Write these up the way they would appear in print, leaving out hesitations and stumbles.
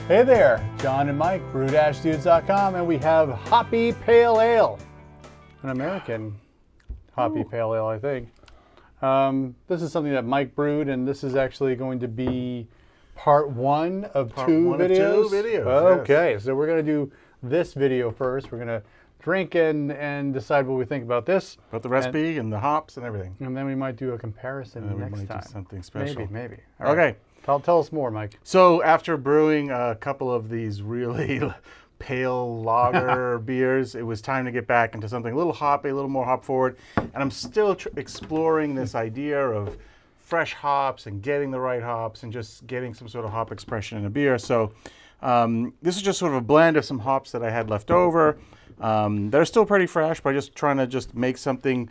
Hey there, John and Mike, brew-dudes.com, and we have Hoppy Pale Ale, an American Hoppy Pale Ale, I think. This is something that Mike brewed, and this is actually going to be part one of two videos. Okay, yes. So we're going to do this video first. We're going to drink and decide what we think about this. About the recipe and the hops and everything. And then we might do a comparison next time. We might do something special. Maybe. All right. Okay. Tell us more, Mike. So after brewing a couple of these really pale lager beers, it was time to get back into something a little hoppy, a little more hop forward. And I'm still exploring this idea of fresh hops and getting the right hops and just getting some sort of hop expression in a beer. So this is just sort of a blend of some hops that I had left over. They're still pretty fresh, but just trying to just make something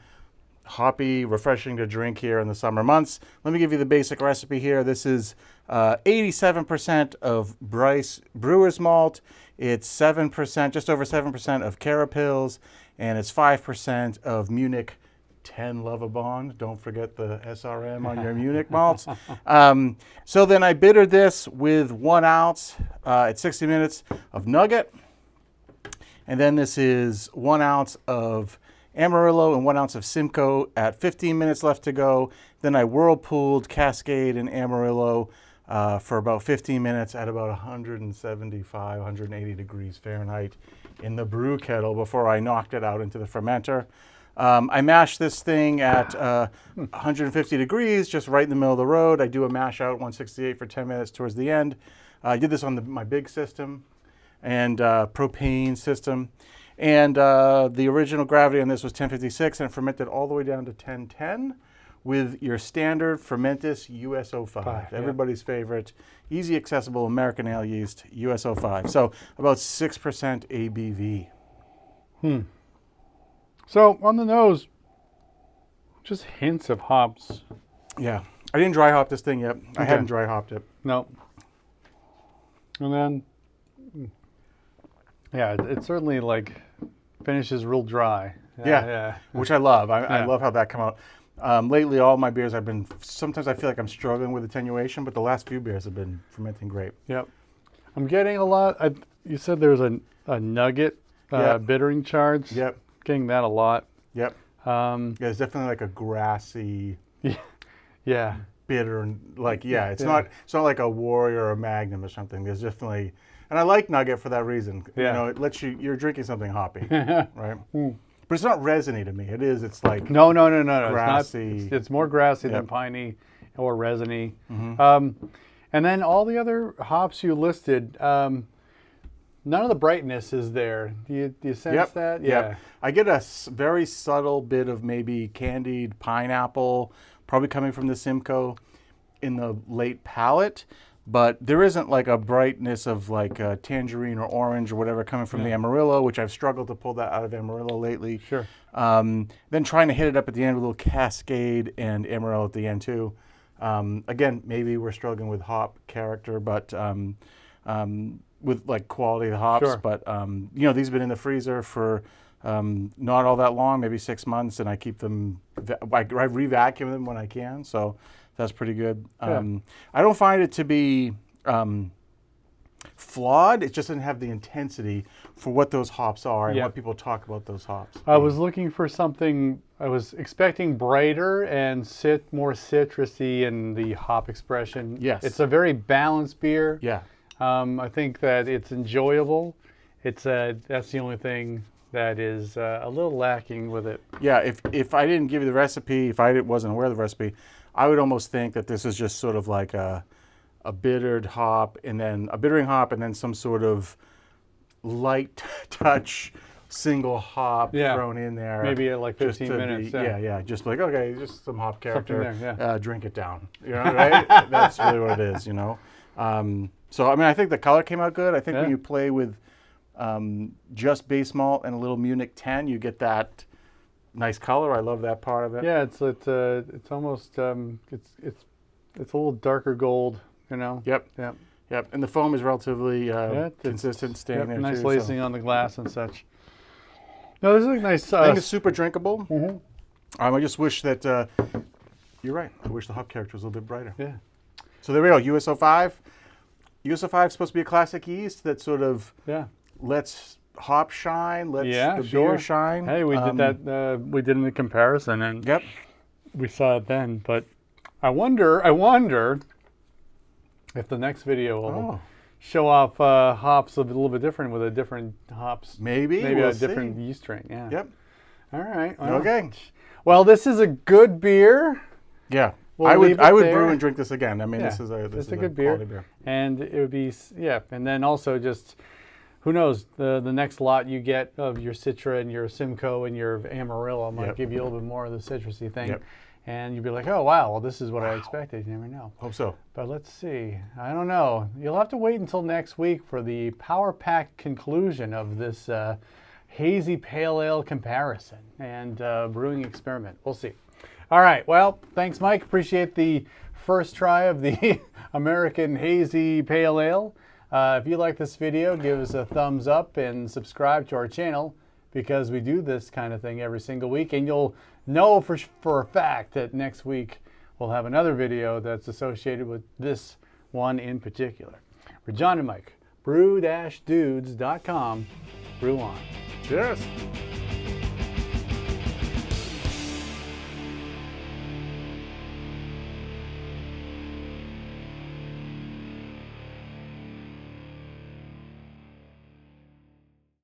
hoppy, refreshing to drink here in the summer months. Let me give you the basic recipe here. This is 87% of Bryce brewer's malt. It's 7%, just over 7% of Carapils, and it's 5% of Munich 10 Lovibond. Don't forget the SRM on your Munich malts. So then I bittered this with 1 ounce at 60 minutes of nugget. And then this is 1 ounce of Amarillo and 1 ounce of Simcoe at 15 minutes left to go. Then I whirlpooled Cascade and Amarillo for about 15 minutes at about 175, 180 degrees Fahrenheit in the brew kettle before I knocked it out into the fermenter. I mashed this thing at 150 degrees, just right in the middle of the road. I do a mash out 168 for 10 minutes towards the end. I did this on my big system and propane system. And the original gravity on this was 1056, and it fermented all the way down to 1010 with your standard Fermentis US-05, everybody's favorite, easy accessible American ale yeast, US-05. So about 6% ABV. So on the nose, just hints of hops. Yeah, I didn't dry hop this thing yet. I haven't dry hopped it. No. And then, yeah, it certainly like finishes real dry. Yeah. Which I love. I love how that come out. Lately, all my beers sometimes I feel like I'm struggling with attenuation, but the last few beers have been fermenting great. Yep. I'm getting a lot. You said there was a nugget bittering charge. Yep. Getting that a lot. Yep. It's definitely like a grassy, bitter, it's not like a Warrior or a Magnum or something. There's definitely, and I like nugget for that reason. Yeah. You know, it lets you're drinking something hoppy, right? But it's not resiny to me. It's like no. Grassy. It's more grassy than piney or resiny. And then all the other hops you listed, none of the brightness is there. Do you sense that? Yeah. Yep. I get a very subtle bit of maybe candied pineapple, probably coming from the Simcoe in the late palate. But there isn't like a brightness of like tangerine or orange or whatever coming from the Amarillo, which I've struggled to pull that out of Amarillo lately. Sure. Then trying to hit it up at the end with a little Cascade and Amarillo at the end too. Again, maybe we're struggling with hop character, but with like quality of the hops. Sure. But these have been in the freezer for not all that long, maybe 6 months, and I keep them. I re-vacuum them when I can. So. That's pretty good. I don't find it to be flawed. It just doesn't have the intensity for what those hops are and what people talk about those hops. I was looking for something, I was expecting brighter and more citrusy in the hop expression. Yes. It's a very balanced beer. Yeah. I think that it's enjoyable. That's the only thing that is a little lacking with it. Yeah, if I didn't give you the recipe, if I wasn't aware of the recipe, I would almost think that this is just sort of like a bittered hop and then a bittering hop and then some sort of light touch single hop thrown in there. Maybe at like 15 minutes. Just like, okay, just some hop character, there, drink it down. You know, right? That's really what it is, you know. So, I mean, I think the color came out good. I think when you play with just base malt and a little Munich 10, you get that nice color. I love that part of it. Yeah, it's almost it's a little darker gold, you know. Yep. And the foam is relatively consistent, staying there nice too. lacing on the glass and such. No, this is a nice. I think it's super drinkable. I just wish that you're right. I wish the hop character was a little bit brighter. Yeah. So there we go. US-05. US-05 is supposed to be a classic yeast that sort of Yeah. lets hop shine, lets Yeah, the sure. beer shine. Hey, we did that. We did the comparison, and Yep. we saw it then. But I wonder if the next video will show off hops a little bit different with a different hops. Maybe Maybe we'll a different see. yeast strain. Yeah. Yep. All right. Well, Okay. Well, this is a good beer. Yeah. We'll I would leave it brew there. and drink this again. I mean, Yeah, this is a good quality beer. beer. And it would be, yeah. And then also just, who knows, the next lot you get of your Citra and your Simcoe and your Amarillo might Yep. give you a little bit more of the citrusy thing. Yep. And you'd be like, oh, wow, well, this is what I expected. You never know. Hope so. But let's see. I don't know. You'll have to wait until next week for the Power Pack conclusion of this hazy pale ale comparison and brewing experiment. We'll see. All right. Well, thanks, Mike. Appreciate the first try of the American Hazy Pale Ale. If you like this video, give us a thumbs up and subscribe to our channel because we do this kind of thing every single week. And you'll know for a fact that next week we'll have another video that's associated with this one in particular. For John and Mike, brew-dudes.com, brew on. Cheers.